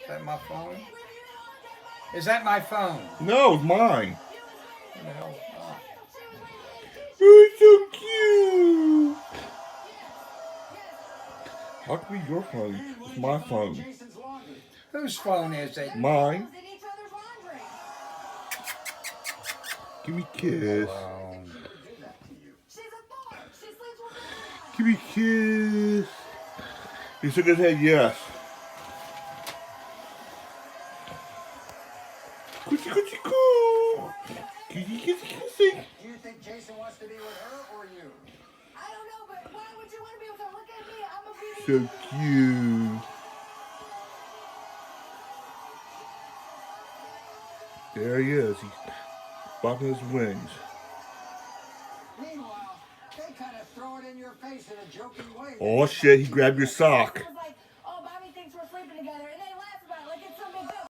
that my phone? Is that my phone? No, it's mine. What the hell? Oh. Oh, it's so cute. How can it be your phone? It's my phone. Whose phone is it? Mine. Give me a kiss. Give me a kiss. He shook his head yes. Coochie coochie coo. Kissy kissy kissy. Do you think Jason wants to be with her or you? I don't know, but why would you want to be with her? Look at me. I'm a beauty. So cute. There he is. He's bobbing his wings. Meanwhile, they kind of throw it in your face in a joking way. Oh shit, he grabbed your sock.